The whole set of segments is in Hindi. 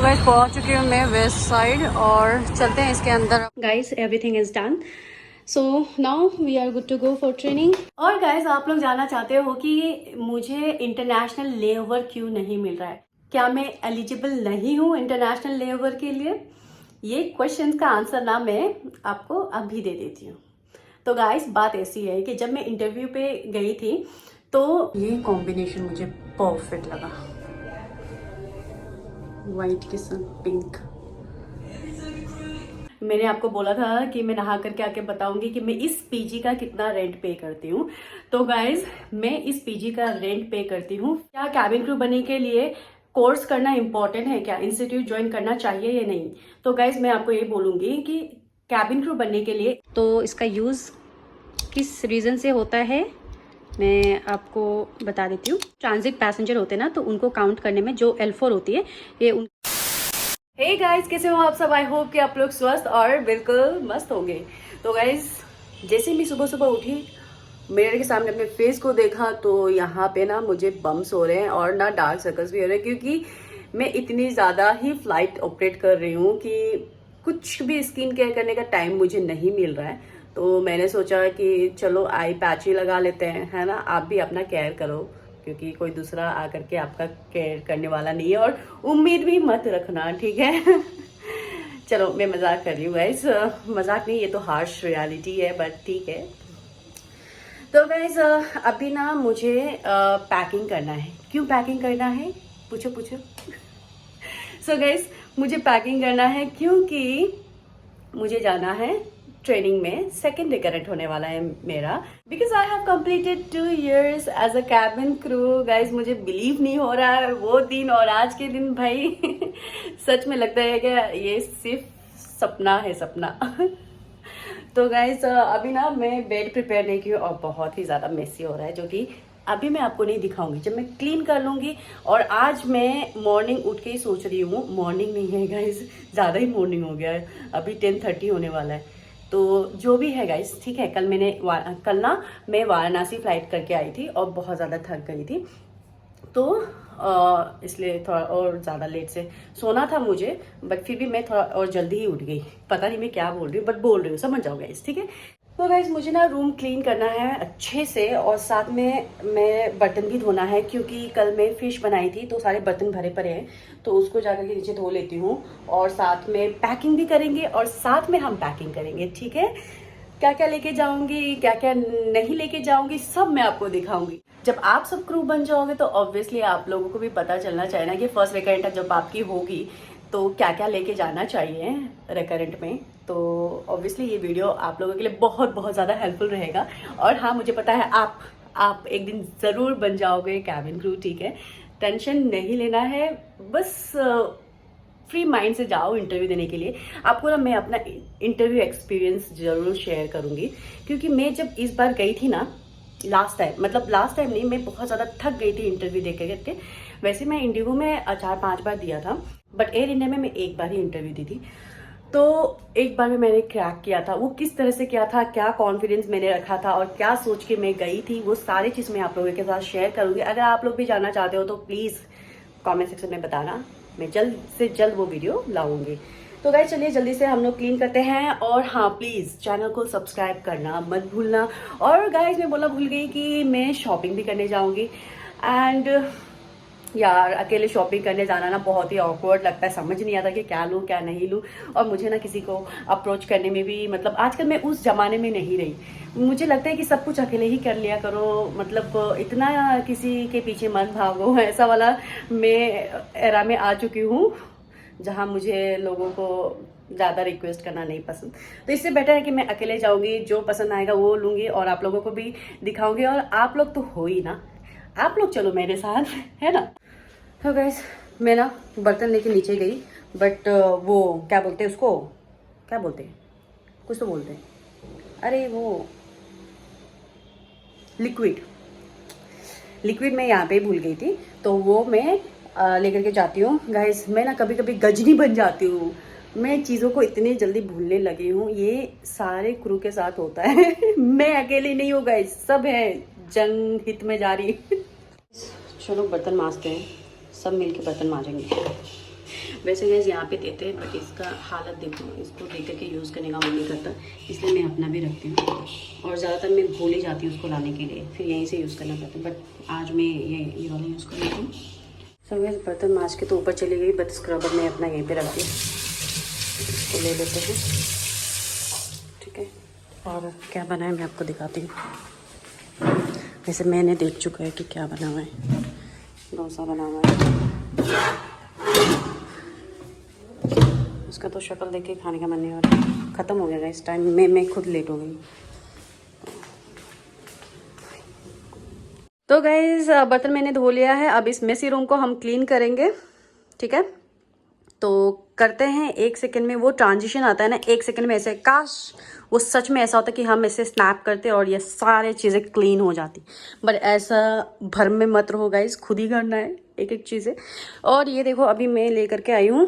गाइस पहुंच चुकी हूँ मैं वेस्ट साइड और चलते हैं इसके अंदर। Guys everything is done, so now we are good to go for training. और गाइस आप लोग जानना चाहते हो कि मुझे इंटरनेशनल लेओवर क्यों नहीं मिल रहा है, क्या मैं एलिजिबल नहीं हूँ इंटरनेशनल लेओवर के लिए? ये क्वेश्चन का आंसर ना मैं आपको अभी दे देती हूँ। तो गाइस बात ऐसी है कि जब मैं इंटरव्यू पे गई थी तो ये कॉम्बिनेशन मुझे परफेक्ट लगा, वाइट के साथ पिंक। मैंने आपको बोला था कि मैं नहा करके आके बताऊंगी कि मैं इस पीजी का कितना रेंट पे करती हूँ। तो गाइज मैं इस पीजी का रेंट पे करती हूँ। क्या कैबिन क्रू बनने के लिए कोर्स करना इंपॉर्टेंट है, क्या इंस्टीट्यूट ज्वाइन करना चाहिए या नहीं? तो गाइज मैं आपको ये बोलूंगी कि कैबिन क्रू बनने के लिए तो इसका यूज किस रीजन से होता है मैं आपको बता देती हूँ। ट्रांजिट पैसेंजर होते हैं ना, तो उनको काउंट करने में जो L4 होती है ये उन। हे गाइस, कैसे हो आप सब? आई होप कि आप लोग स्वस्थ और बिल्कुल मस्त होंगे। तो गाइस जैसे मैं सुबह सुबह उठी, मिरर के सामने अपने फेस को देखा तो यहाँ पे ना मुझे बम्स हो रहे हैं और ना डार्क सर्कल्स भी हो रहे हैं, क्योंकि मैं इतनी ज़्यादा ही फ्लाइट ऑपरेट कर रही हूँ कि कुछ भी स्किन केयर करने का टाइम मुझे नहीं मिल रहा है। तो मैंने सोचा कि चलो आई पैच ही लगा लेते हैं, है ना। आप भी अपना केयर करो, क्योंकि कोई दूसरा आकर के आपका केयर करने वाला नहीं है, और उम्मीद भी मत रखना, ठीक है। चलो मैं मजाक कर रही हूँ गाइस, मजाक नहीं, ये तो हार्श रियलिटी है, बट ठीक है। तो गाइस अभी ना मुझे पैकिंग करना है। क्यों पैकिंग करना है पूछो पूछो। सो गाइस मुझे पैकिंग करना है क्योंकि मुझे जाना है ट्रेनिंग में। सेकेंड रिकरेंट होने वाला है मेरा, because I have completed 2 years as a cabin crew. Guys मुझे बिलीव नहीं हो रहा है वो दिन और आज के दिन, भाई सच में लगता है कि ये सिर्फ सपना है, सपना। तो गाइज अभी ना मैं बेड प्रिपेयर नहीं की और बहुत ही ज़्यादा मेसी हो रहा है, जो कि अभी मैं आपको नहीं दिखाऊंगी, जब मैं क्लीन कर लूंगी। और आज मैं मॉर्निंग उठ के ही सोच रही हूँ, मॉर्निंग नहीं है गाइज, ज़्यादा ही मॉर्निंग हो गया है, अभी 10:30 होने वाला है। तो जो भी है गाइज, ठीक है। कल ना मैं वाराणसी फ्लाइट करके आई थी और बहुत ज़्यादा थक गई थी, तो इसलिए थोड़ा और ज़्यादा लेट से सोना था मुझे, बट फिर भी मैं थोड़ा और जल्दी ही उठ गई। पता नहीं मैं क्या बोल रही हूँ, बट बोल रही हूँ, समझ जाओ गाइज, ठीक है। तो गाइज मुझे ना रूम क्लीन करना है अच्छे से, और साथ में मैं बर्तन भी धोना है, क्योंकि कल मैं फिश बनाई थी तो सारे बर्तन भरे पड़े हैं, तो उसको जाकर के नीचे धो लेती हूँ। और साथ में पैकिंग भी करेंगे और साथ में हम पैकिंग करेंगे, ठीक है। क्या क्या लेके जाऊंगी, क्या क्या नहीं लेके जाऊंगी, सब मैं आपको दिखाऊंगी। जब आप सब क्रू बन जाओगे तो ऑब्वियसली आप लोगों को भी पता चलना चाहिए ना कि फर्स्ट रिकरेंट जब आपकी होगी तो क्या क्या लेके जाना चाहिए रिकरेंट में। तो ऑब्वियसली ये वीडियो आप लोगों के लिए बहुत बहुत ज़्यादा हेल्पफुल रहेगा। और हाँ, मुझे पता है आप एक दिन ज़रूर बन जाओगे कैबिन क्रू, ठीक है। टेंशन नहीं लेना है, बस फ्री माइंड से जाओ इंटरव्यू देने के लिए। आपको ना मैं अपना इंटरव्यू एक्सपीरियंस जरूर शेयर करूंगी, क्योंकि मैं जब इस बार गई थी ना, लास्ट टाइम नहीं, मैं बहुत ज़्यादा थक गई थी इंटरव्यू दे करके। वैसे मैं इंडिगो में 4-5 बार दिया था, बट एयर इंडिया में मैं एक बार ही इंटरव्यू दी थी। तो एक बार में मैंने क्रैक किया था। वो किस तरह से किया था, क्या कॉन्फिडेंस मैंने रखा था और क्या सोच के मैं गई थी, वो सारी चीज़ मैं आप लोगों के साथ शेयर करूंगी। अगर आप लोग भी जानना चाहते हो तो प्लीज़ कमेंट सेक्शन में बताना, मैं जल्द से जल्द वो वीडियो लाऊंगी। तो गाइस चलिए जल्दी से हम लोग क्लीन करते हैं। और हाँ, प्लीज़ चैनल को सब्सक्राइब करना मत भूलना। और गाइस मैं बोला भूल गई कि मैं शॉपिंग भी करने जाऊंगी। एंड यार अकेले शॉपिंग करने जाना ना बहुत ही ऑकवर्ड लगता है, समझ नहीं आता कि क्या लूँ क्या नहीं लूँ। और मुझे ना किसी को अप्रोच करने में भी, मतलब आजकल मैं उस जमाने में नहीं रही। मुझे लगता है कि सब कुछ अकेले ही कर लिया करो, मतलब इतना किसी के पीछे मत भागो, ऐसा वाला मैं एरा में आ चुकी हूँ जहाँ मुझे लोगों को ज़्यादा रिक्वेस्ट करना नहीं पसंद। तो इससे बेटर है कि मैं अकेले जाऊँगी, जो पसंद आएगा वो लूँगी और आप लोगों को भी दिखाऊँगी। और आप लोग तो हो ही ना, आप लोग चलो मेरे साथ, है ना। तो गाइस मैं ना बर्तन लेके नीचे गई, बट वो क्या बोलते हैं उसको, क्या बोलते हैं, कुछ तो बोलते हैं, अरे वो लिक्विड मैं यहाँ पे भूल गई थी, तो वो मैं लेकर के जाती हूँ। गाइस मैं ना कभी कभी गजनी बन जाती हूँ, मैं चीज़ों को इतनी जल्दी भूलने लगी हूँ। ये सारे क्रू के साथ होता है मैं अकेली नहीं हूँ गाइस, सब है जंग हित में जारी। चलो बर्तन मांजते हैं, सब मिलके बर्तन मांजेंगे। वैसे गैस यहाँ पे देते हैं, बट इसका हालत देखो, इसको देख करके यूज़ करने का मन नहीं करता, इसलिए मैं अपना भी रखती हूँ। और ज़्यादातर मैं भूल ही जाती हूँ उसको लाने के लिए, फिर यहीं से यूज़ करना पड़ता है। बट आज मैं ये वाला यूज़ कर लेती हूँ। सब गैस बर्तन माज के तो ऊपर चली गई, बट स्क्रबर मैं अपना यहीं पर रख दिया। इसको ले लेते हैं, ठीक है। और क्या बना है मैं आपको दिखाती हूँ। वैसे मैंने देख चुका है कि क्या बना हुआ है। डोसा बना हुआ है, उसका तो शक्ल देख के खाने का मन नहीं हो रहा। ख़त्म हो गया इस टाइम में, मैं खुद लेट हो गई। तो गाइस बर्तन मैंने धो लिया है, अब इस मेसी रूम को हम क्लीन करेंगे, ठीक है। तो करते हैं 1 सेकंड में, वो ट्रांजिशन आता है ना 1 सेकंड में, ऐसे काश वो सच में ऐसा होता कि हम ऐसे स्नैप करते और ये सारे चीज़ें क्लीन हो जाती। बट ऐसा भर में मत रहो गाइस, खुद ही करना है एक एक चीज़ें। और ये देखो अभी मैं लेकर के आई हूँ,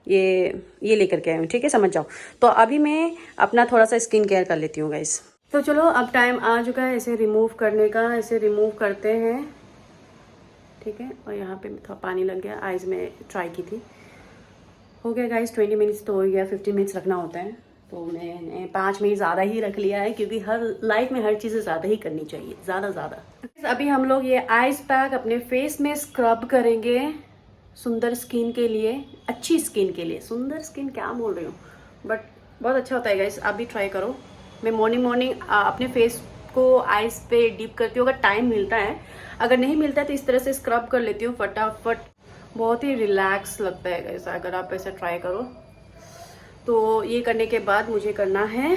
ये लेकर के आई हूँ, ठीक है, समझ जाओ। तो अभी मैं अपना थोड़ा सा स्किन केयर कर लेती हूँ गाइस। तो चलो अब टाइम आ चुका है इसे रिमूव करने का, इसे रिमूव करते हैं, ठीक है। और यहाँ पे थोड़ा पानी लग गया, आइज़ में ट्राई की थी। हो गया गाइस 20 मिनट्स तो हो गया, 15 मिनट्स रखना होता है, तो मैंने 5 मिनट ज़्यादा ही रख लिया है, क्योंकि हर लाइफ में हर चीज़ें ज़्यादा ही करनी चाहिए, ज़्यादा। अभी हम लोग ये आइस पैक अपने फेस में स्क्रब करेंगे, सुंदर स्किन के लिए, अच्छी स्किन के लिए। सुंदर स्किन क्या बोल रही हूँ, बट बहुत अच्छा होता है गाइस, आप भी ट्राई करो। मैं मॉर्निंग अपने फेस को आइस पे डीप करती हूँ, अगर टाइम मिलता है। अगर नहीं मिलता है तो इस तरह से स्क्रब कर लेती हूँ फटाफट, बहुत ही रिलैक्स लगता है गाइस अगर आप ऐसा ट्राई करो। तो ये करने के बाद मुझे करना है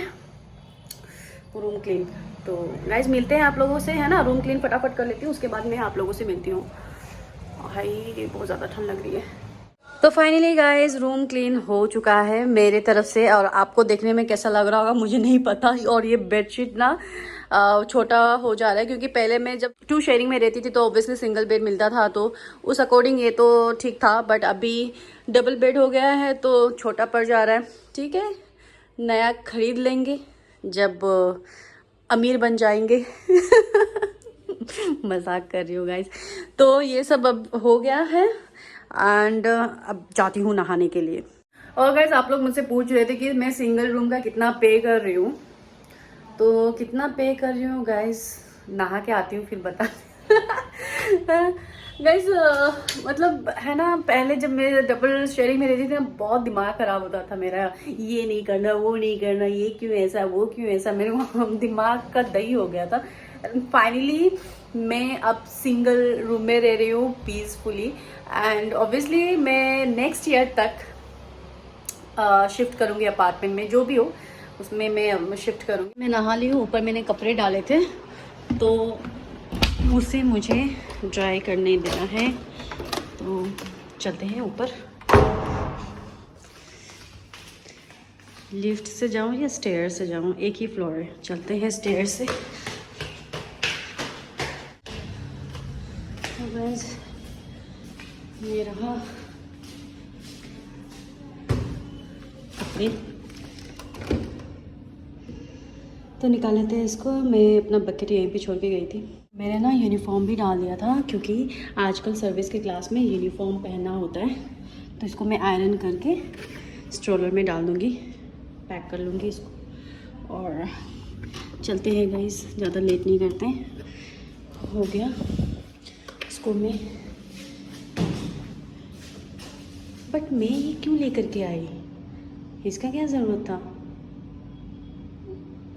रूम क्लीन। तो गाइस मिलते हैं आप लोगों से, है ना। रूम क्लीन फटाफट कर लेती हूँ, उसके बाद मैं आप लोगों से मिलती हूँ। भाई बहुत ज़्यादा ठंड लग रही है। तो फाइनली गाइस रूम क्लीन हो चुका है मेरे तरफ से, और आपको देखने में कैसा लग रहा होगा मुझे नहीं पता। और ये बेडशीट ना छोटा हो जा रहा है, क्योंकि पहले मैं जब 2 शेयरिंग में रहती थी तो ऑब्वियसली सिंगल बेड मिलता था, तो उस अकॉर्डिंग ये तो ठीक था। बट अभी डबल बेड हो गया है तो छोटा पड़ जा रहा है, ठीक है। नया खरीद लेंगे जब अमीर बन जाएंगे। मजाक कर रही हूँ गाइस। तो ये सब अब हो गया है, एंड अब जाती हूँ नहाने के लिए। और गाइस आप लोग मुझसे पूछ रहे थे कि मैं सिंगल रूम का कितना पे कर रही हूँ, तो कितना पे कर रही हूँ गाइस, नहा के आती हूँ फिर बता। गाइस मतलब है ना, पहले जब मैं डबल शेयरिंग में रहती थी ना, बहुत दिमाग खराब होता था मेरा, ये नहीं करना वो नहीं करना, ये क्यों ऐसा वो क्यों ऐसा, मेरे को दिमाग का दही हो गया था। फाइनली मैं अब सिंगल रूम में रह रही हूँ पीसफुली, एंड ऑब्वियसली मैं नेक्स्ट ईयर तक शिफ्ट करूँगी अपार्टमेंट में, जो भी हो उसमें मैं शिफ्ट करूँगी। मैं नहा ली हूँ, ऊपर मैंने कपड़े डाले थे तो उसे मुझे ड्राई करने देना है, तो चलते हैं ऊपर। लिफ्ट से जाऊँ या स्टेयर से जाऊँ, एक ही फ्लोर है, चलते हैं स्टेयर से। ये रहा कपड़े, तो निकाल लेते हैं इसको। मैं अपना बकेट यहीं पे छोड़ के गई थी। मैंने ना यूनिफॉर्म भी डाल दिया था, क्योंकि आजकल सर्विस के क्लास में यूनिफॉर्म पहनना होता है, तो इसको मैं आयरन करके स्ट्रोलर में डाल दूँगी, पैक कर लूँगी इसको, और चलते हैं गाइस, ज़्यादा लेट नहीं करते। हो गया इसको मैं, बट मैं ये क्यों लेकर के आई, इसका क्या ज़रूरत था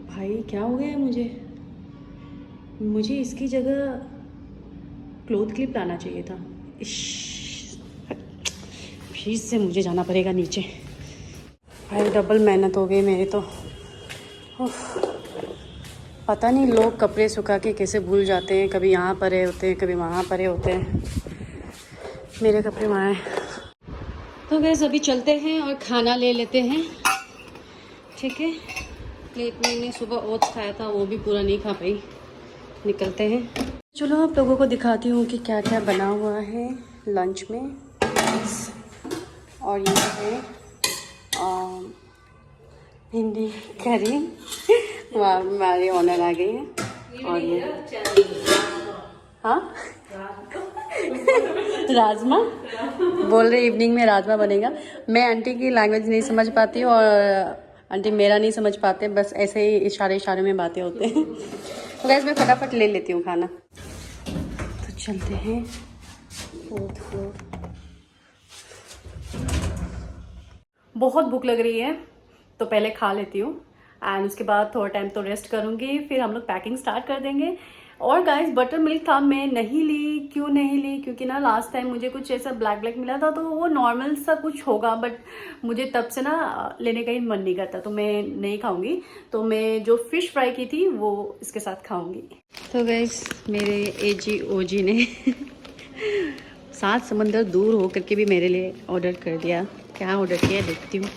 भाई, क्या हो गया है मुझे इसकी जगह क्लोथ क्लिप लाना चाहिए था। फिर से मुझे जाना पड़ेगा नीचे। भाई डबल मेहनत हो गई मेरी तो। पता नहीं लोग कपड़े सुखा के कैसे भूल जाते हैं, कभी यहाँ पड़े होते हैं कभी वहाँ पड़े होते हैं, मेरे कपड़े वहाँ हैं। तो गैस अभी चलते हैं और खाना ले लेते हैं, ठीक है। प्लेट में मैंने सुबह ओट्स खाया था, वो भी पूरा नहीं खा पाई, निकलते हैं। चलो आप लोगों को दिखाती हूँ कि क्या क्या बना हुआ है लंच में। और ये है भिंडी करी, हमारी ऑनर आ गई है। और ये हाँ राजमा बोल रहे इवनिंग में राजमा बनेगा। मैं आंटी की लैंग्वेज नहीं समझ पाती हूँ और आंटी मेरा नहीं समझ पाते, बस ऐसे ही इशारे इशारे में बातें होते हैं। तो गैस मैं फटाफट ले लेती हूँ खाना। तो चलते हैं 4th फ्लोर। बहुत भूख लग रही है तो पहले खा लेती हूँ एंड उसके बाद थोड़ा टाइम तो रेस्ट करूँगी, फिर हम लोग पैकिंग स्टार्ट कर देंगे। और गाइस बटर मिल्क था, मैं नहीं ली। क्यों नहीं ली? क्योंकि ना लास्ट टाइम मुझे कुछ ऐसा ब्लैक ब्लैक मिला था, तो वो नॉर्मल सा कुछ होगा, बट मुझे तब से ना लेने का ही मन नहीं करता, तो मैं नहीं खाऊंगी। तो मैं जो फिश फ्राई की थी वो इसके साथ खाऊंगी। तो गाइस मेरे एजी ओजी ने 7 समंदर दूर हो करके भी मेरे लिए ऑर्डर कर दिया। क्या ऑर्डर किया देखती हूँ।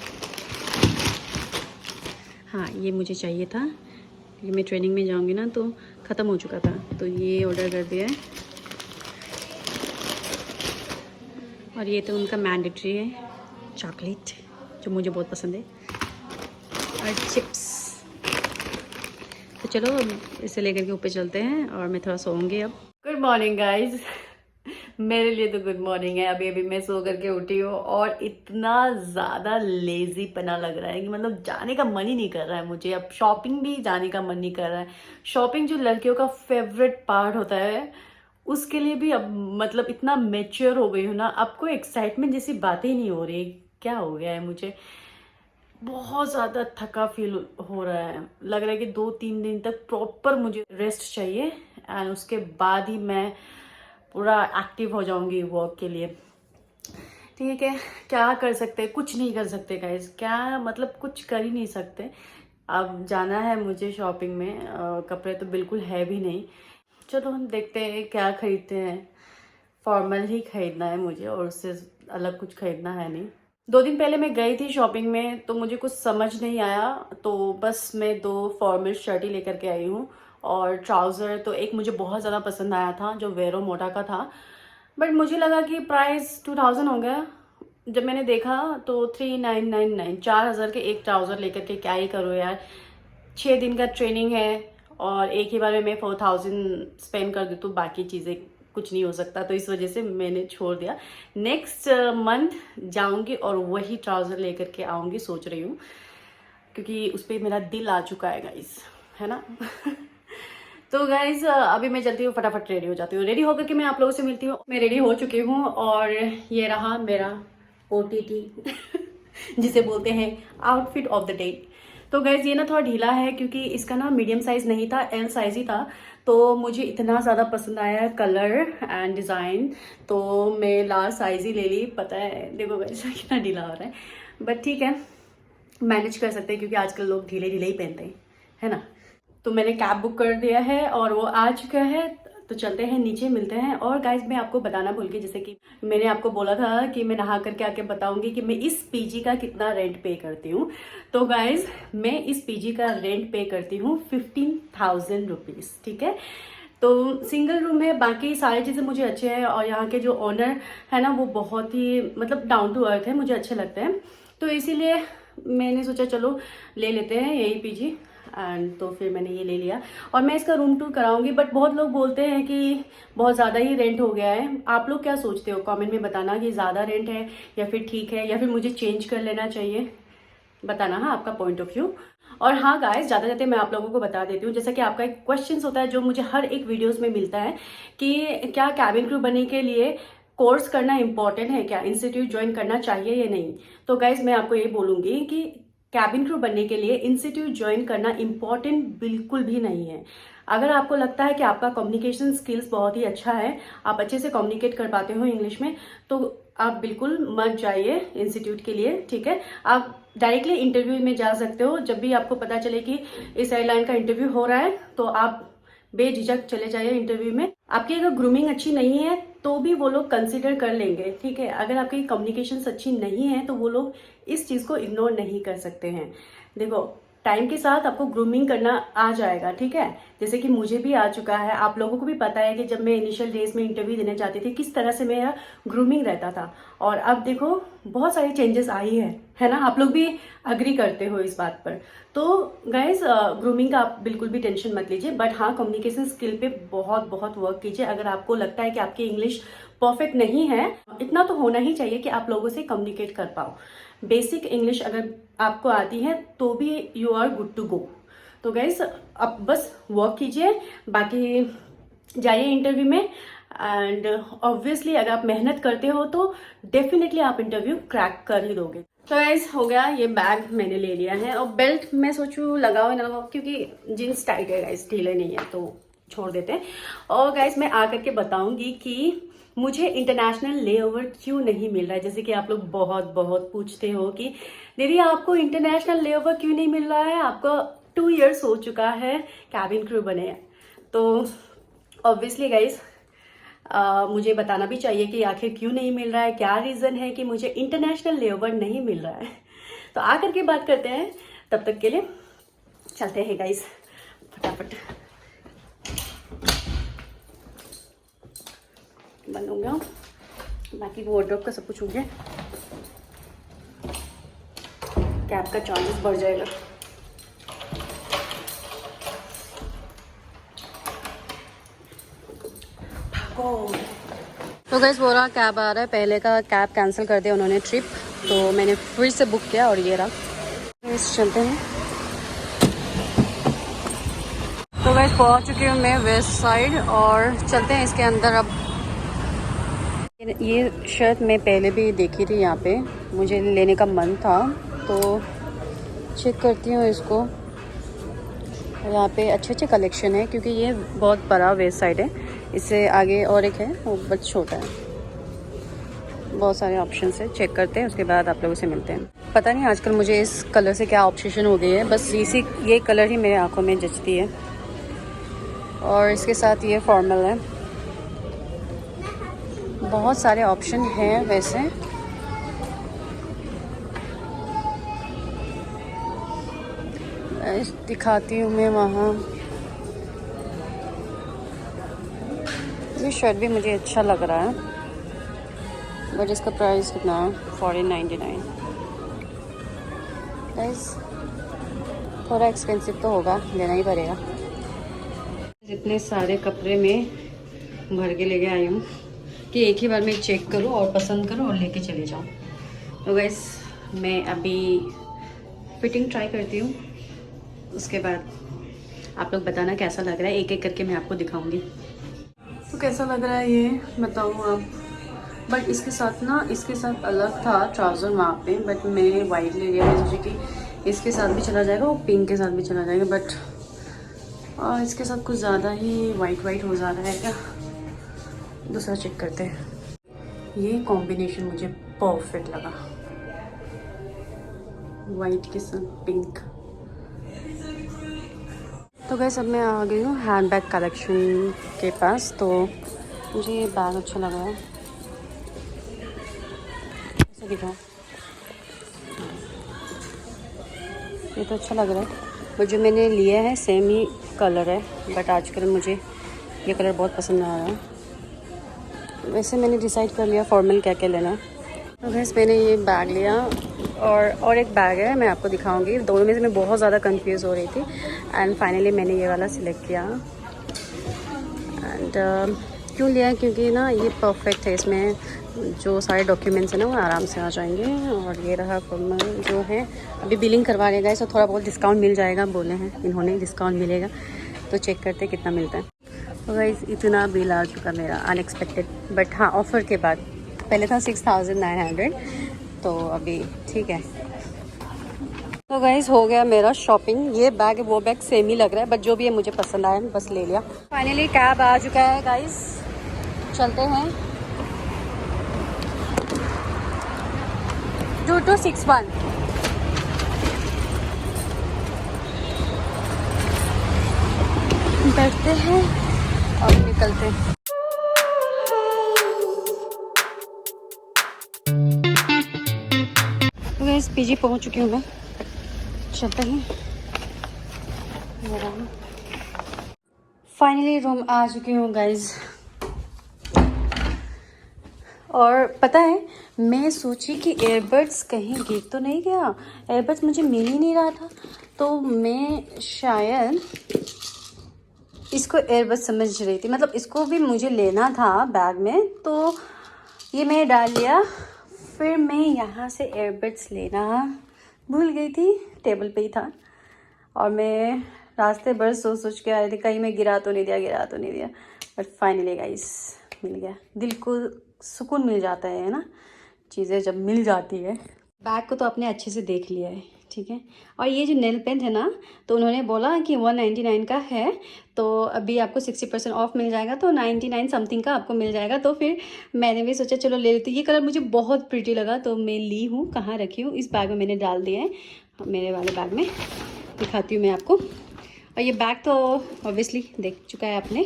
हाँ ये मुझे चाहिए था क्योंकि मैं ट्रेनिंग में जाऊंगी ना, तो ख़त्म हो चुका था, तो ये ऑर्डर कर दिया है। और ये तो उनका मैंडेटरी है, चॉकलेट जो मुझे बहुत पसंद है, और चिप्स। तो चलो इसे लेकर के ऊपर चलते हैं और मैं थोड़ा सोऊंगी अब। Good morning guys. मेरे लिए तो गुड मॉर्निंग है। अभी अभी मैं सो करके उठी हूँ और इतना ज़्यादा लेजी पना लग रहा है कि मतलब जाने का मन ही नहीं कर रहा है मुझे। अब शॉपिंग भी जाने का मन नहीं कर रहा है। शॉपिंग जो लड़कियों का फेवरेट पार्ट होता है, उसके लिए भी अब मतलब इतना मैच्योर हो गई हूँ ना, अब कोई एक्साइटमेंट जैसी बातें ही नहीं हो रही। क्या हो गया है मुझे? बहुत ज़्यादा थका फील हो रहा है। लग रहा है कि 2-3 दिन तक प्रॉपर मुझे रेस्ट चाहिए एंड उसके बाद ही मैं पूरा एक्टिव हो जाऊंगी वर्क के लिए। ठीक है, क्या कर सकते? कुछ नहीं कर सकते गाइस। क्या मतलब कुछ कर ही नहीं सकते। अब जाना है मुझे शॉपिंग में। कपड़े तो बिल्कुल है भी नहीं। चलो हम देखते हैं क्या खरीदते हैं। फॉर्मल ही खरीदना है मुझे और उससे अलग कुछ खरीदना है नहीं। 2 दिन पहले मैं गई थी शॉपिंग में, तो मुझे कुछ समझ नहीं आया, तो बस मैं 2 फॉर्मल शर्ट ही लेकर के आई हूँ। और ट्राउज़र तो एक मुझे बहुत ज़्यादा पसंद आया था जो वेरो मोटा का था, बट मुझे लगा कि प्राइस 2000 हो गया। जब मैंने देखा तो 3999, 4000 के एक ट्राउज़र लेकर के क्या ही करो यार। 6 दिन का ट्रेनिंग है और एक ही बार में मैं 4000 स्पेंड कर दूँ तो बाकी चीज़ें कुछ नहीं हो सकता। तो इस वजह से मैंने छोड़ दिया। नेक्स्ट मंथ जाऊंगी और वही ट्राउज़र लेकर के आऊँगी, सोच रही हूँ, क्योंकि उस पर मेरा दिल आ चुका है गाइस, है ना। तो गाइज अभी मैं चलती हूँ, फटाफट रेडी हो जाती हूँ। रेडी होकर के मैं आप लोगों से मिलती हूँ। मैं रेडी हो चुकी हूँ और ये रहा मेरा OTT जिसे बोलते हैं आउटफिट ऑफ द डे। तो गाइज ये ना थोड़ा ढीला है क्योंकि इसका ना मीडियम साइज नहीं था, L साइज ही था। तो मुझे इतना ज़्यादा पसंद आया कलर एंड डिज़ाइन, तो मैं लार्ज साइज ही ले ली। पता है देखो गाइज कितना ढीला हो रहा है, बट ठीक है, मैनेज कर सकते हैं क्योंकि आजकल लोग ढीले ढीले ही पहनते हैं, है ना। तो मैंने कैब बुक कर दिया है और वो आ चुका है। तो चलते हैं नीचे, मिलते हैं। और गाइज मैं आपको बताना भूल गई, जैसे कि मैंने आपको बोला था कि मैं नहा करके आके बताऊंगी कि मैं इस पीजी का कितना रेंट पे करती हूँ। तो गाइज मैं इस पीजी का रेंट पे करती हूँ 15,000 रुपीज़। ठीक है, तो सिंगल रूम है, बाकी सारी चीज़ें मुझे अच्छे हैं और यहाँ के जो ओनर है ना वो बहुत ही मतलब डाउन टू अर्थ है, मुझे अच्छे लगते हैं। तो इसीलिए मैंने सोचा चलो ले लेते हैं यही पीजी एंड तो फिर मैंने ये ले लिया। और मैं इसका रूम टूर कराऊंगी, बट बहुत लोग बोलते हैं कि बहुत ज़्यादा ही रेंट हो गया है। आप लोग क्या सोचते हो? कमेंट में बताना कि ज़्यादा रेंट है या फिर ठीक है या फिर मुझे चेंज कर लेना चाहिए। बताना हाँ आपका पॉइंट ऑफ व्यू। और हाँ गाइस, जाते जाते मैं आप लोगों को बता देती हूँ, जैसा कि आपका एक क्वेश्चन होता है जो मुझे हर एक वीडियोज़ में मिलता है कि क्या कैबिन क्रू बनने के लिए कोर्स करना इंपॉर्टेंट है, क्या इंस्टीट्यूट ज्वाइन करना चाहिए या नहीं। तो गाइज मैं आपको ये बोलूँगी कि कैबिन क्रू बनने के लिए इंस्टीट्यूट ज्वाइन करना इम्पॉर्टेंट बिल्कुल भी नहीं है। अगर आपको लगता है कि आपका कम्युनिकेशन स्किल्स बहुत ही अच्छा है, आप अच्छे से कम्युनिकेट कर पाते हो इंग्लिश में, तो आप बिल्कुल मत जाइए इंस्टीट्यूट के लिए। ठीक है, आप डायरेक्टली इंटरव्यू में जा सकते हो। जब भी आपको पता चले कि इस एयरलाइन का इंटरव्यू हो रहा है तो आप बेझिझक चले जाइए इंटरव्यू में। आपकी अगर ग्रूमिंग अच्छी नहीं है तो भी वो लोग कंसिडर कर लेंगे। ठीक है, अगर आपकी कम्युनिकेशन अच्छी नहीं है तो वो लोग इस चीज़ को इग्नोर नहीं कर सकते हैं। देखो टाइम के साथ आपको ग्रूमिंग करना आ जाएगा। ठीक है, जैसे कि मुझे भी आ चुका है, आप लोगों को भी पता है कि जब मैं इनिशियल डेज में इंटरव्यू देने जाती थी किस तरह से मेरा ग्रूमिंग रहता था, और अब देखो बहुत सारी चेंजेस आई है ना। आप लोग भी अग्री करते हो इस बात पर। तो गाइज ग्रूमिंग का आप बिल्कुल भी टेंशन मत लीजिए, बट हाँ कम्युनिकेशन स्किल पे बहुत बहुत वर्क कीजिए। अगर आपको लगता है कि आपकी इंग्लिश परफेक्ट नहीं है, इतना तो होना ही चाहिए कि आप लोगों से कम्युनिकेट कर पाओ। बेसिक इंग्लिश अगर आपको आती है तो भी you are good to go. तो गाइस अब बस वर्क कीजिए, बाकी जाइए इंटरव्यू में, एंड ऑब्वियसली अगर आप मेहनत करते हो तो डेफिनेटली आप इंटरव्यू क्रैक कर ही दोगे। तो गाइस हो गया, ये बैग मैंने ले लिया है, और बेल्ट मैं सोचूं लगाओ ना लगाओ, क्योंकि जीन्स टाइट है गाइस, ढीले नहीं है तो छोड़ देते हैं। और गाइस मैं आकर के बताऊंगी कि मुझे इंटरनेशनल लेओवर क्यों नहीं मिल रहा है। जैसे कि आप लोग बहुत बहुत पूछते हो कि दीदी आपको इंटरनेशनल लेओवर क्यों नहीं मिल रहा है, आपको 2 इयर्स हो चुका है कैबिन क्रू बने। तो ऑब्वियसली गाइस मुझे बताना भी चाहिए कि आखिर क्यों नहीं मिल रहा है, क्या रीज़न है कि मुझे इंटरनेशनल लेओवर नहीं मिल रहा है। तो आकर के बात करते हैं, तब तक के लिए चलते हैं गाइस फटाफट। बंद हो गया, बाकी वार्डरोब का सब कुछ हो गया, कैब का चार्जेस बढ़ जाएगा। तो गाइस बोल रहा कैब आ रहा है, पहले का कैब कैंसिल कर दिया उन्होंने ट्रिप, तो मैंने फिर से बुक किया और ये रहा। गाइस चलते हैं। तो गाइस पहुंच चुकी हूँ मैं वेस्ट साइड, और चलते हैं इसके अंदर। अब ये शर्ट मैं पहले भी देखी थी, यहाँ पे मुझे लेने का मन था, तो चेक करती हूँ इसको। यहाँ पे अच्छे अच्छे कलेक्शन है, क्योंकि ये बहुत बड़ा वेस्ट साइड है। इससे आगे और एक है, वो बहुत छोटा है। बहुत सारे ऑप्शन है, चेक करते हैं, उसके बाद आप लोगों से मिलते हैं। पता नहीं आजकल मुझे इस कलर से क्या ऑब्सेशन हो गई है, बस ये कलर ही मेरे आंखों में जचती है। और इसके साथ ये फॉर्मल है। बहुत सारे ऑप्शन हैं वैसे। दिखाती हूँ मैं वहाँ। ये शर्ट भी मुझे अच्छा लग रहा है, बट इसका प्राइस कितना है, 1499। गाइस थोड़ा एक्सपेंसिव तो होगा, लेना ही पड़ेगा। इतने सारे कपड़े में भर के लेके आई हूँ कि एक ही बार में चेक करूँ और पसंद करूँ और लेके चले जाऊँ। तो गाइस मैं अभी फिटिंग ट्राई करती हूँ, उसके बाद आप लोग बताना कैसा लग रहा है। एक एक करके मैं आपको दिखाऊंगी। तो कैसा लग रहा है ये बताऊँ आप। बट इसके साथ अलग था ट्राउज़र वहाँ पे, बट मैं वाइट ले लिया। मैं सोची कि इसके साथ भी चला जाएगा, वो पिंक के साथ भी चला जाएगा, बट इसके साथ कुछ ज़्यादा ही वाइट हो जा रहा है क्या। दूसरा चेक करते हैं। ये कॉम्बिनेशन मुझे परफेक्ट लगा, वाइट के साथ पिंक। तो गाइस अब मैं आ गई हूँ हैंड बैग कलेक्शन के पास। तो मुझे ये बैग अच्छा लगा है, ऐसे दिखाओ, ये तो अच्छा लग रहा है। बट जो मैंने लिया है सेम ही कलर है, बट आजकल मुझे ये कलर बहुत पसंद आ रहा है। वैसे मैंने डिसाइड कर लिया फॉर्मल क्या क्या लेना है। तो गाइस मैंने ये बैग लिया, और एक बैग है, मैं आपको दिखाऊंगी। दोनों में से मैं बहुत ज़्यादा कंफ्यूज हो रही थी, एंड फाइनली मैंने ये वाला सिलेक्ट किया। एंड क्यों लिया है, क्योंकि ना ये परफेक्ट है, इसमें जो सारे डॉक्यूमेंट्स हैं ना वो आराम से आ जाएंगे। और ये रहा फॉर्मल जो है, अभी बिलिंग करवा लेगा, इसको थोड़ा बहुत डिस्काउंट मिल जाएगा, बोले हैं इन्होंने डिस्काउंट मिलेगा, तो चेक करते कितना मिलता है। तो गाइस इतना बिल आ चुका मेरा अनएक्सपेक्टेड, बट हाँ ऑफ़र के बाद। पहले था 6900, तो अभी ठीक है। तो गाइस हो गया मेरा शॉपिंग। ये बैग वो बैग सेम ही लग रहा है, बट जो भी है मुझे पसंद आया, बस ले लिया। फाइनली कैब आ चुका है गाइस, चलते हैं। 2261 बैठते हैं और निकलते हैं। तो गाइस पीजी पहुंच चुकी हूँ मैं, चलते हैं। फाइनली रूम आ चुकी हूँ गाइस। और पता है मैं सोची कि एयरबड्स कहीं गिर तो नहीं गया, एयरबड्स मुझे मिल ही नहीं रहा था, तो मैं शायद इसको एयरबड समझ रही थी, मतलब इसको भी मुझे लेना था बैग में, तो ये मैंने डाल लिया। फिर मैं यहाँ से एयरबड्स लेना भूल गई थी, टेबल पे ही था। और मैं रास्ते भर सोच सोच के आ रही थी कहीं मैं गिरा तो नहीं दिया। बट फाइनली गाइस मिल गया। दिल को सुकून मिल जाता है ना, चीज़ें जब मिल जाती है। बैग को तो आपने अच्छे से देख लिया है, ठीक है। और ये जो नेल पेंट है ना, तो उन्होंने बोला कि 199 का है, तो अभी आपको 60% ऑफ मिल जाएगा, तो 99 समथिंग का आपको मिल जाएगा। तो फिर मैंने भी सोचा चलो ले लेती। ये कलर मुझे बहुत प्रिटी लगा, तो मैं ली हूँ। कहाँ रखी हूँ? इस बैग में मैंने डाल दिया है, मेरे वाले बैग में। दिखाती हूँ मैं आपको। और ये बैग तो ऑब्वियसली देख चुका है आपने।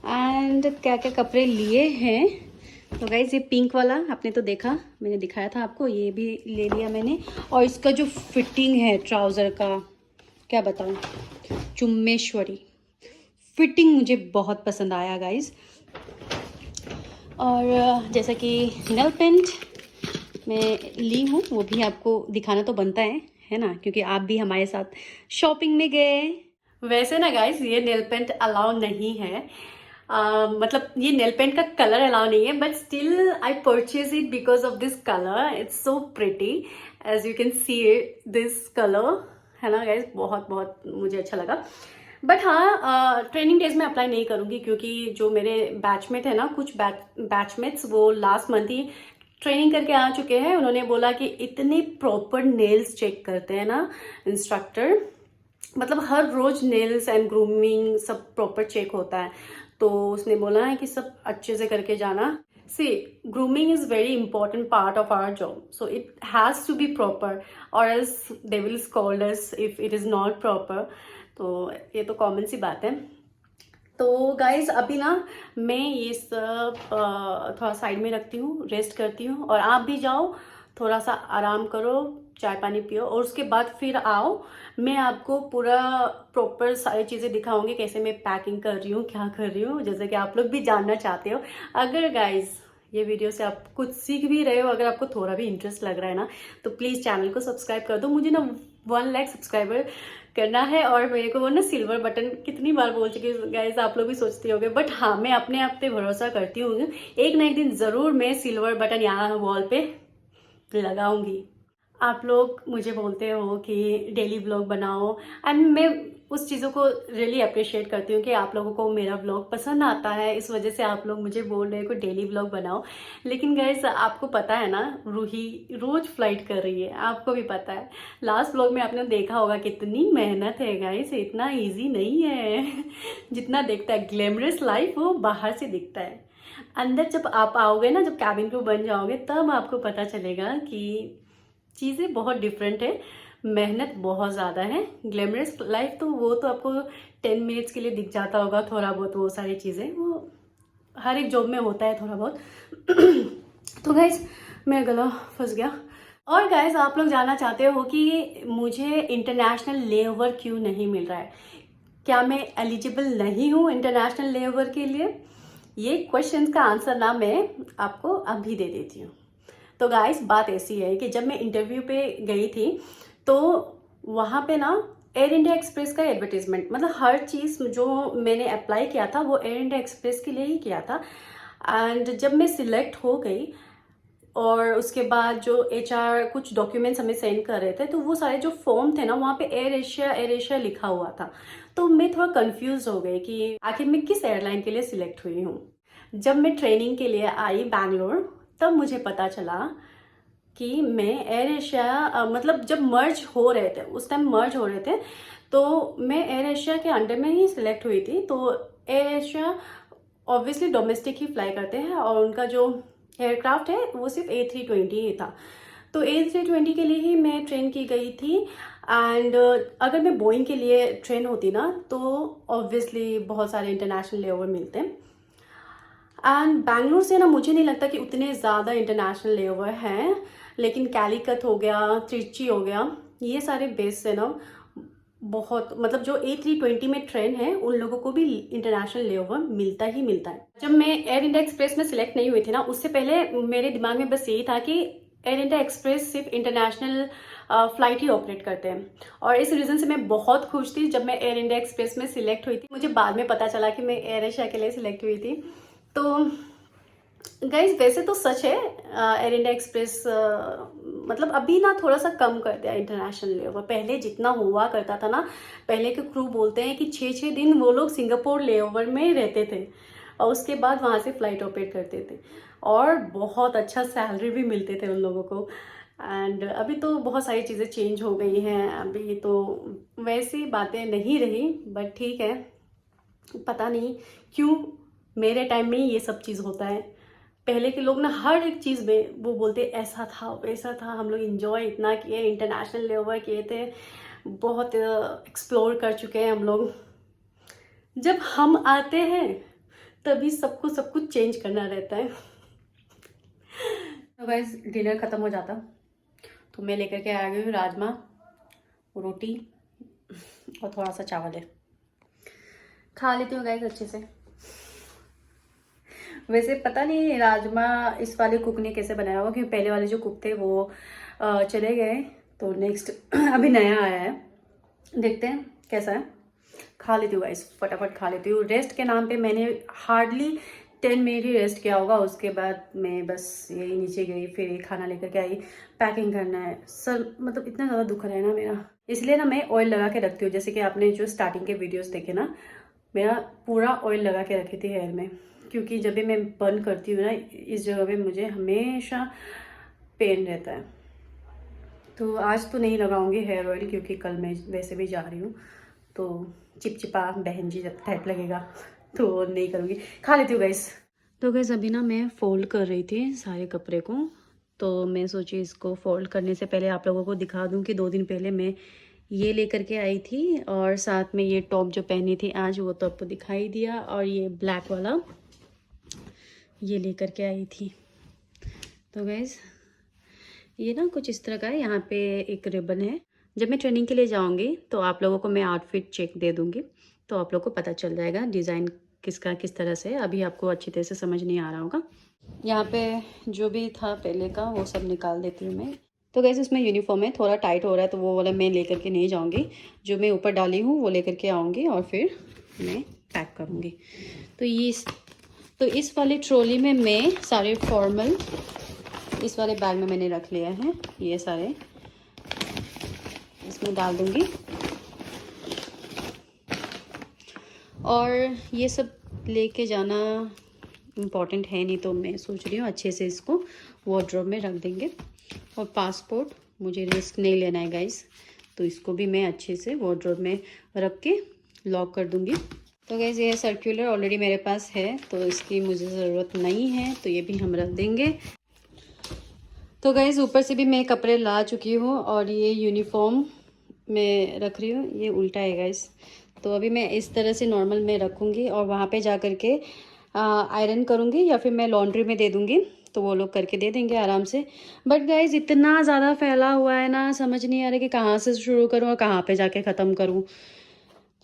एंड क्या क्या कपड़े लिए हैं, तो गाइज ये पिंक वाला आपने तो देखा, मैंने दिखाया था आपको, ये भी ले लिया मैंने। और इसका जो फिटिंग है ट्राउज़र का, क्या बताऊँ, चुम्मेश्वरी फिटिंग मुझे बहुत पसंद आया गाइज। और जैसा कि नेल पेंट मैं ली हूँ, वो भी आपको दिखाना तो बनता है ना, क्योंकि आप भी हमारे साथ शॉपिंग में गए। वैसे ना गाइज ये नेल पेंट अलाउ नहीं है, मतलब ये नेल पेंट का कलर अलाउ नहीं है, but still I purchase it because of this colour. It's so pretty, as you can see this colour, है ना गाइज, बहुत बहुत मुझे अच्छा लगा। बट हाँ, ट्रेनिंग डेज में अप्लाई नहीं करूँगी, क्योंकि जो मेरे बैचमेट है ना, कुछ बैचमेट्स वो लास्ट मंथ ही ट्रेनिंग करके आ चुके हैं। उन्होंने बोला कि इतने प्रॉपर नेल्स चेक करते हैं ना इंस्ट्रक्टर, मतलब हर रोज नेल्स एंड ग्रूमिंग सब प्रॉपर चेक होता है। तो उसने बोला है कि सब अच्छे से करके जाना। See, grooming is very important part of our job, so it has to be proper, और else they will scold us if it is not proper. तो ये तो कॉमन सी बात है। तो गाइज अभी ना मैं ये सब थोड़ा साइड में रखती हूँ, रेस्ट करती हूँ, और आप भी जाओ थोड़ा सा आराम करो, चाय पानी पियो, और उसके बाद फिर आओ। मैं आपको पूरा प्रॉपर सारी चीज़ें दिखाऊंगी, कैसे मैं पैकिंग कर रही हूँ, क्या कर रही हूँ, जैसे कि आप लोग भी जानना चाहते हो। अगर गाइज ये वीडियो से आप कुछ सीख भी रहे हो, अगर आपको थोड़ा भी इंटरेस्ट लग रहा है ना, तो प्लीज़ चैनल को सब्सक्राइब कर दो। मुझे ना 1 लाख सब्सक्राइबर करना है, और मेरे को वो ना सिल्वर बटन कितनी बार बोल चुकी हूँ गाइस, आप लोग भी सोचते होंगे, बट हाँ मैं अपने आप पे भरोसा करती हूँ, एक ना एक दिन ज़रूर मैं सिल्वर बटन यहाँ वॉल पे लगाऊंगी। आप लोग मुझे बोलते हो कि डेली व्लॉग बनाओ, एंड मैं उस चीज़ों को रियली अप्रिशिएट करती हूँ कि आप लोगों को मेरा व्लॉग पसंद आता है, इस वजह से आप लोग मुझे बोल रहे हो कि डेली व्लॉग बनाओ। लेकिन गाइस आपको पता है ना, रूही रोज फ्लाइट कर रही है, आपको भी पता है। लास्ट व्लॉग में आपने देखा होगा कितनी मेहनत है गाइस, इतना ईजी नहीं है जितना दिखता है। ग्लैमरस लाइफ वो बाहर से दिखता है, अंदर जब आप आओगे ना, जब कैबिन क्रू बन जाओगे, तब आपको पता चलेगा कि चीज़ें बहुत डिफरेंट है, मेहनत बहुत ज़्यादा है। ग्लैमरस लाइफ तो वो तो आपको 10 मिनट्स के लिए दिख जाता होगा थोड़ा बहुत, वो सारी चीज़ें वो हर एक जॉब में होता है थोड़ा बहुत तो गाइज मेरा गला फंस गया। और गाइज आप लोग जानना चाहते हो कि मुझे इंटरनेशनल लेओवर क्यों नहीं मिल रहा है, क्या मैं एलिजिबल नहीं हूँ इंटरनेशनल लेओवर के लिए? ये क्वेश्चन का आंसर ना मैं आपको अभी दे देती हूँ। तो गाइस बात ऐसी है कि जब मैं इंटरव्यू पे गई थी, तो वहाँ पे ना एयर इंडिया एक्सप्रेस का एडवर्टीजमेंट, मतलब हर चीज़ जो मैंने अप्लाई किया था वो एयर इंडिया एक्सप्रेस के लिए ही किया था। एंड जब मैं सिलेक्ट हो गई, और उसके बाद जो HR कुछ डॉक्यूमेंट्स हमें सेंड कर रहे थे, तो वो सारे जो फॉर्म थे ना, वहाँ पे एयर एशिया लिखा हुआ था। तो मैं थोड़ा कंफ्यूज हो गई कि आखिर मैं किस एयरलाइन के लिए सिलेक्ट हुई हूँ। जब मैं ट्रेनिंग के लिए आई बैंगलोर, तब मुझे पता चला कि मैं एयर एशिया, मतलब जब मर्ज हो रहे थे, उस टाइम मर्ज हो रहे थे, तो मैं एयर एशिया के अंडर में ही सिलेक्ट हुई थी। तो एयर एशिया ऑब्वियसली डोमेस्टिक ही फ्लाई करते हैं, और उनका जो एयरक्राफ्ट है वो सिर्फ A320 ही था। तो A320 के लिए ही मैं ट्रेन की गई थी। एंड अगर मैं बोइंग के लिए ट्रेन होती ना, तो ऑब्वियसली बहुत सारे इंटरनेशनल लेओवर मिलते हैं। एंड बैंगलोर से ना मुझे नहीं लगता कि उतने ज़्यादा इंटरनेशनल लेओवर हैं, लेकिन कैलिकट हो गया, त्रिची हो गया, ये सारे बेस से ना बहुत, मतलब जो A320 में ट्रेन है उन लोगों को भी इंटरनेशनल लेओवर मिलता ही मिलता है। जब मैं एयर इंडिया एक्सप्रेस में सिलेक्ट नहीं हुई थी ना, उससे पहले मेरे दिमाग में बस यही था कि एयर इंडिया एक्सप्रेस सिर्फ इंटरनेशनल फ्लाइट ही ऑपरेट करते हैं, और इस रीज़न से मैं बहुत खुश थी जब मैं एयर इंडिया एक्सप्रेस में सिलेक्ट हुई थी। मुझे बाद में पता चला कि मैं एयर एशिया के लिए सिलेक्ट हुई थी। तो गाइज वैसे तो सच है, एयर इंडिया एक्सप्रेस मतलब अभी ना थोड़ा सा कम कर दिया इंटरनेशनल लेओवर। पहले जितना हुआ करता था ना, पहले के क्रू बोलते हैं कि 6-6 दिन वो लोग सिंगापुर लेओवर में रहते थे और उसके बाद वहाँ से फ्लाइट ऑपरेट करते थे, और बहुत अच्छा सैलरी भी मिलते थे उन लोगों को। एंड अभी तो बहुत सारी चीज़ें चेंज हो गई हैं, अभी तो वैसी बातें नहीं रही, बट ठीक है, पता नहीं क्यों मेरे टाइम में ही ये सब चीज़ होता है। पहले के लोग ना हर एक चीज़ में वो बोलते ऐसा था वैसा था, हम लोग इंजॉय इतना किए, इंटरनेशनल लेवल किए थे, बहुत एक्सप्लोर कर चुके हैं हम लोग। जब हम आते हैं तभी सब कुछ चेंज करना रहता है। तो गाइस डिनर ख़त्म हो जाता तो मैं लेकर के आ गई हूँ राजमा, रोटी और थोड़ा सा चावल है, खा लेती हूँ गाइस अच्छे से। वैसे पता नहीं राजमा इस वाले कुक ने कैसे बनाया होगा, क्योंकि पहले वाले जो कुक थे वो चले गए, तो नेक्स्ट अभी नया आया है, देखते हैं कैसा है। खा लेती हूँ गाइस, फटाफट खा लेती हूँ। रेस्ट के नाम पे मैंने हार्डली 10 मिनट ही रेस्ट किया होगा, उसके बाद मैं बस यही नीचे गई, फिर खाना लेकर के आई, पैकिंग करना है। सर मतलब इतना ज़्यादा दुख रहा है ना मेरा, इसलिए ना मैं ऑयल लगा के रखती हूँ। जैसे कि आपने जो स्टार्टिंग के वीडियोस देखे ना, मेरा पूरा ऑयल लगा के रखी थी हेयर में, क्योंकि जब भी मैं बर्न करती हूँ ना इस जगह पे मुझे हमेशा पेन रहता है। तो आज तो नहीं लगाऊंगी हेयर ऑयल, क्योंकि कल मैं वैसे भी जा रही हूँ, तो चिपचिपा बहन जी टाइप लगेगा, तो नहीं करूँगी। खा लेती हूँ गैस। तो गैस अभी ना मैं फ़ोल्ड कर रही थी सारे कपड़े को, तो मैं सोची इसको फ़ोल्ड करने से पहले आप लोगों को दिखा दूँ कि 2 दिन पहले मैं ये लेकर के आई थी, और साथ में ये टॉप जो पहनी थी आज वो तो आपको दिखाई दिया, और ये ब्लैक वाला ये लेकर के आई थी। तो गैस ये ना कुछ इस तरह का है, यहाँ पे एक रिबन है। जब मैं ट्रेनिंग के लिए जाऊँगी तो आप लोगों को मैं आउटफिट चेक दे दूँगी, तो आप लोगों को पता चल जाएगा डिज़ाइन किसका किस तरह से। अभी आपको अच्छी तरह से समझ नहीं आ रहा होगा। यहाँ पे जो भी था पहले का वो सब निकाल देती हूँ मैं। तो गैस इसमें यूनिफॉर्म है, थोड़ा टाइट हो रहा है, तो वो वाला मैं लेकर के नहीं जाऊँगी, जो मैं ऊपर डाली हूँ वो लेकर के आऊँगी और फिर मैं पैक करूँगी। तो इस वाली ट्रॉली में मैं सारे फॉर्मल इस वाले बैग में मैंने रख लिया है, ये सारे इसमें डाल दूँगी, और ये सब लेके जाना इम्पॉर्टेंट है नहीं, तो मैं सोच रही हूँ अच्छे से इसको वार्डरोब में रख देंगे। और पासपोर्ट मुझे रिस्क नहीं लेना है गाइस, तो इसको भी मैं अच्छे से वार्डरोब में रख के लॉक कर दूँगी। तो गाइस ये सर्कुलर ऑलरेडी मेरे पास है, तो इसकी मुझे ज़रूरत नहीं है, तो ये भी हम रख देंगे। तो गाइस ऊपर से भी मैं कपड़े ला चुकी हूँ, और ये यूनिफॉर्म मैं रख रही हूँ, ये उल्टा है गाइस। तो अभी मैं इस तरह से नॉर्मल में रखूँगी, और वहाँ पे जा कर के आयरन करूँगी, या फिर मैं लॉन्ड्री में दे दूँगी, तो वो लोग करके दे देंगे आराम से। बट गाइस इतना ज़्यादा फैला हुआ है ना, समझ नहीं आ रहा कि कहाँ से शुरू करूँ और कहाँ पे जाके ख़त्म करूँ।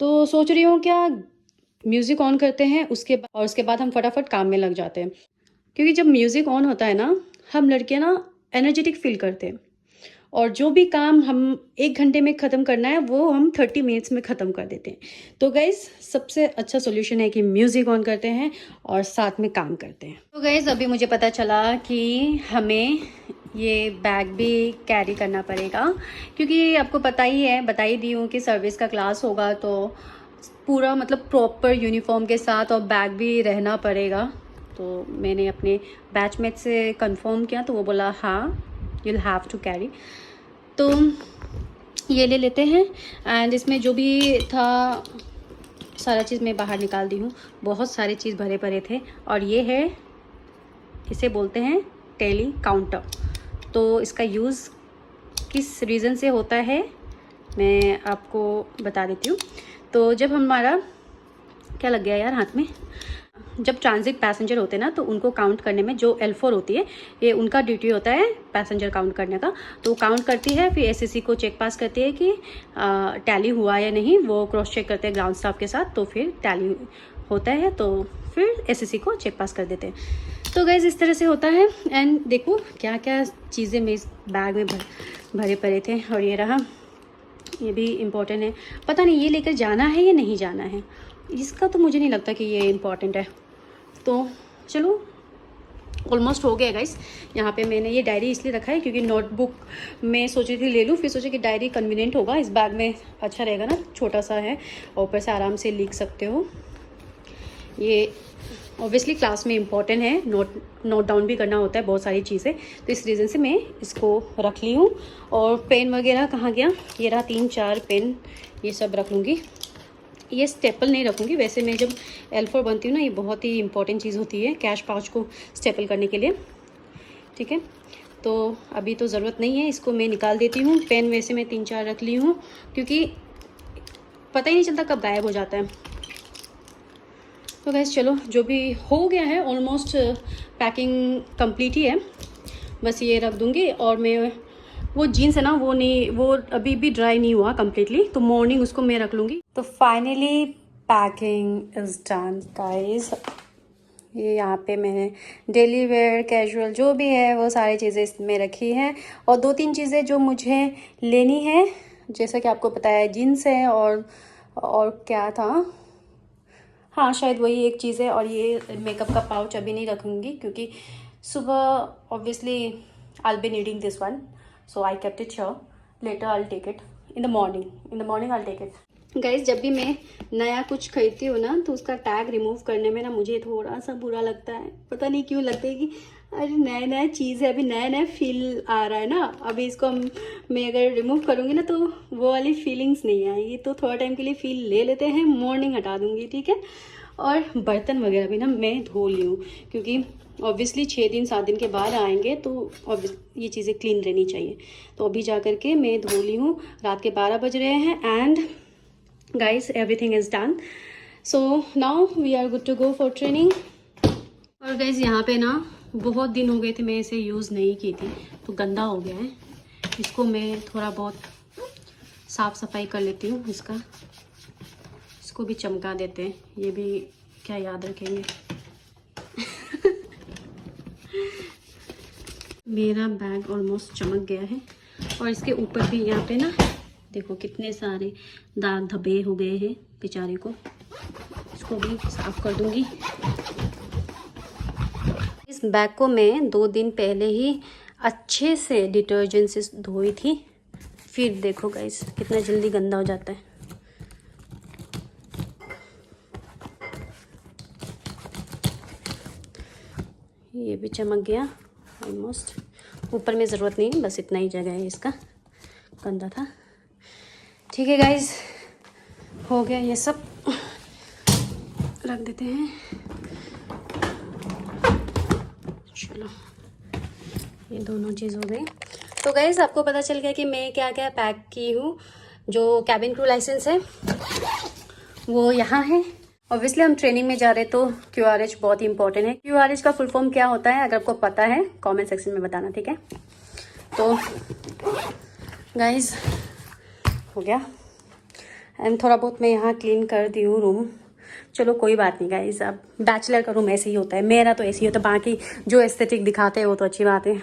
तो सोच रही हूँ क्या म्यूज़िक ऑन करते हैं उसके बाद हम फटाफट काम में लग जाते हैं, क्योंकि जब म्यूज़िक ऑन होता है ना, हम लड़कियाँ ना एनर्जेटिक फील करते हैं, और जो भी काम हम 1 घंटे में ख़त्म करना है वो हम 30 मिनट्स में ख़त्म कर देते हैं। तो गाइज़ सबसे अच्छा सोल्यूशन है कि म्यूज़िक ऑन करते हैं और साथ में काम करते हैं। तो गाइज़ अभी मुझे पता चला कि हमें ये बैग भी कैरी करना पड़ेगा, क्योंकि आपको बता ही दी हूँ कि सर्विस का क्लास होगा, तो पूरा मतलब प्रॉपर यूनिफॉर्म के साथ और बैग भी रहना पड़ेगा। तो मैंने अपने बैचमेट से कंफर्म किया, तो वो बोला हाँ you'll have to कैरी। तो ये ले लेते हैं, एंड इसमें जो भी था सारा चीज़ मैं बाहर निकाल दी हूँ। बहुत सारे चीज़ भरे पड़े थे, और ये है, इसे बोलते हैं टेली काउंटर। तो इसका यूज़ किस रीज़न से होता है मैं आपको बता देती हूँ। तो जब हमारा क्या लग गया यार हाथ में, जब ट्रांजिट पैसेंजर होते हैं ना, तो उनको काउंट करने में जो L4 होती है, ये उनका ड्यूटी होता है पैसेंजर काउंट करने का। तो काउंट करती है, फिर SCC को चेक पास करती है कि टैली हुआ या नहीं, वो क्रॉस चेक करते हैं ग्राउंड स्टाफ के साथ, तो फिर टैली होता है तो फिर एसएससी को चेक पास कर देते हैं। तो गाइज़ इस तरह से होता है। एंड देखो क्या क्या चीज़ें मैं इस बैग में भरे पड़े थे। और ये रहा, ये भी इम्पोर्टेंट है। पता नहीं ये लेकर जाना है या नहीं जाना है, इसका तो मुझे नहीं लगता कि ये इम्पोर्टेंट है। तो चलो ऑलमोस्ट हो गया गाइस। यहाँ पे मैंने ये डायरी इसलिए रखा है क्योंकि नोटबुक मैं सोची थी ले लूँ, फिर सोचा कि डायरी कन्वीनियंट होगा, इस बैग में अच्छा रहेगा ना, छोटा सा है और ऊपर से आराम से लिख सकते हो। ये ऑब्वियसली क्लास में इम्पॉर्टेंट है, नोट डाउन भी करना होता है बहुत सारी चीज़ें, तो इस रीज़न से मैं इसको रख ली हूँ। और पेन वगैरह कहाँ गया, ये रहा 3-4 पेन, ये सब रख लूँगी। ये स्टेपल नहीं रखूँगी, वैसे मैं जब L4 बनती हूँ ना, ये बहुत ही इंपॉर्टेंट चीज़ होती है कैश पाउच को स्टेपल करने के लिए, ठीक है। तो अभी तो ज़रूरत नहीं है, इसको मैं निकाल देती हूँ। पेन वैसे मैं 3-4 रख ली हूँ क्योंकि पता ही नहीं चलता कब गायब हो जाता है। तो गैस चलो, जो भी हो गया है ऑलमोस्ट पैकिंग कंप्लीट ही है, बस ये रख दूँगी। और मैं वो जीन्स है ना, वो अभी भी ड्राई नहीं हुआ कम्प्लीटली, तो मॉर्निंग उसको मैं रख लूँगी। तो finally packing is done guys. ये यहाँ पे मैंने डेली वेयर कैजुअल जो भी है वो सारी चीज़ें इसमें रखी हैं। और 2-3 चीज़ें जो मुझे लेनी है, जैसा कि आपको पता है जीन्स है और क्या था, हाँ शायद वही एक चीज़ है। और ये मेकअप का पाउच अभी नहीं रखूँगी क्योंकि सुबह obviously I be needing this one, so I kept it here, later I take it in the morning I take it. Guys जब भी मैं नया कुछ खरीदती हूँ ना, तो उसका टैग रिमूव करने में ना मुझे थोड़ा सा बुरा लगता है। पता नहीं क्यों लगता है कि अरे नया चीज़ है, अभी नया फील आ रहा है ना, अभी इसको मैं अगर रिमूव करूँगी ना तो वो वाली फीलिंग्स नहीं आएगी। तो थोड़ा टाइम के लिए फील ले लेते हैं, मॉर्निंग हटा दूँगी, ठीक है। और बर्तन वगैरह भी ना मैं धो ली हूँ क्योंकि ऑब्वियसली 6-7 दिन के बाद आएंगे, तो ये चीज़ें क्लीन रहनी चाहिए। तो अभी जा कर के मैं धो ली हूँ। रात के 12 बज रहे हैं and guys everything is done, so now we are good to go for training. और गाइस यहाँ पे ना बहुत दिन हो गए थे मैं इसे यूज़ नहीं की थी, तो गंदा हो गया है। इसको मैं थोड़ा बहुत साफ़ सफाई कर लेती हूँ, इसको भी चमका देते हैं। ये भी क्या याद रखेंगे। मेरा बैग ऑलमोस्ट चमक गया है और इसके ऊपर भी यहाँ पे ना देखो कितने सारे दाग धब्बे हो गए हैं बेचारे को, इसको भी साफ कर दूंगी। इस बैग को मैं 2 दिन पहले ही अच्छे से डिटर्जेंट से धोई थी, फिर देखो गाइस कितना जल्दी गंदा हो जाता है। ये भी चमक गया ऑलमोस्ट, ऊपर में ज़रूरत नहीं, बस इतना ही जगह है इसका, गंदा था। ठीक है गाइस, हो गया ये सब, रख देते हैं। चलो ये दोनों चीज़ हो गई। तो गाइस आपको पता चल गया कि मैं क्या क्या पैक की हूँ। जो कैबिन क्रू लाइसेंस है वो यहाँ है। ऑब्वियसली हम ट्रेनिंग में जा रहे हैं तो QRH बहुत ही इंपॉर्टेंट है। QRH का फुल फॉर्म क्या होता है अगर आपको पता है कमेंट सेक्शन में बताना, ठीक है। तो गाइस हो गया एंड थोड़ा बहुत मैं यहाँ क्लीन कर दी हूँ रूम। चलो कोई बात नहीं गाइस, अब बैचलर का रूम ऐसे ही होता है, मेरा तो ऐसे ही होता है, बाकी जो एस्थेटिक दिखाते हैं वो तो अच्छी बात है।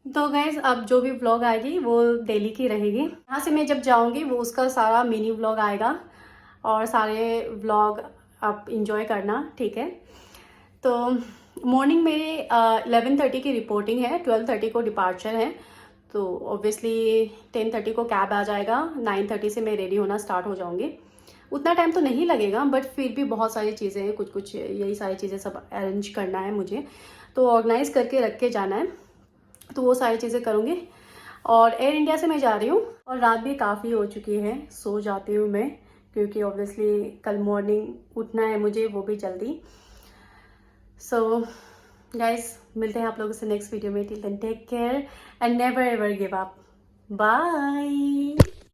तो गाइस अब जो भी व्लॉग आएगी वो डेली की रहेगी। यहाँ से मैं जब जाऊँगी वो उसका सारा मिनी व्लॉग आएगा और सारे व्लॉग आप इंजॉय करना, ठीक है। तो मॉर्निंग मेरे 11:30 की रिपोर्टिंग है, 12:30 को डिपार्चर है, तो ऑब्वियसली 10:30 को कैब आ जाएगा, 9:30 से मैं रेडी होना स्टार्ट हो जाऊंगी। उतना टाइम तो नहीं लगेगा बट फिर भी बहुत सारी चीज़ें हैं, कुछ यही सारी चीज़ें सब अरेंज करना है मुझे, तो ऑर्गेनाइज करके रख के जाना है, तो वो सारी चीज़ें करूँगी। और एयर इंडिया से मैं जा रही हूँ और रात भी काफ़ी हो चुकी है, सो जाती हूँ मैं क्योंकि ऑब्वियसली कल मॉर्निंग उठना है मुझे, वो भी जल्दी। सो गाइस मिलते हैं आप लोगों से नेक्स्ट वीडियो में। Till then take care and never ever give up. Bye.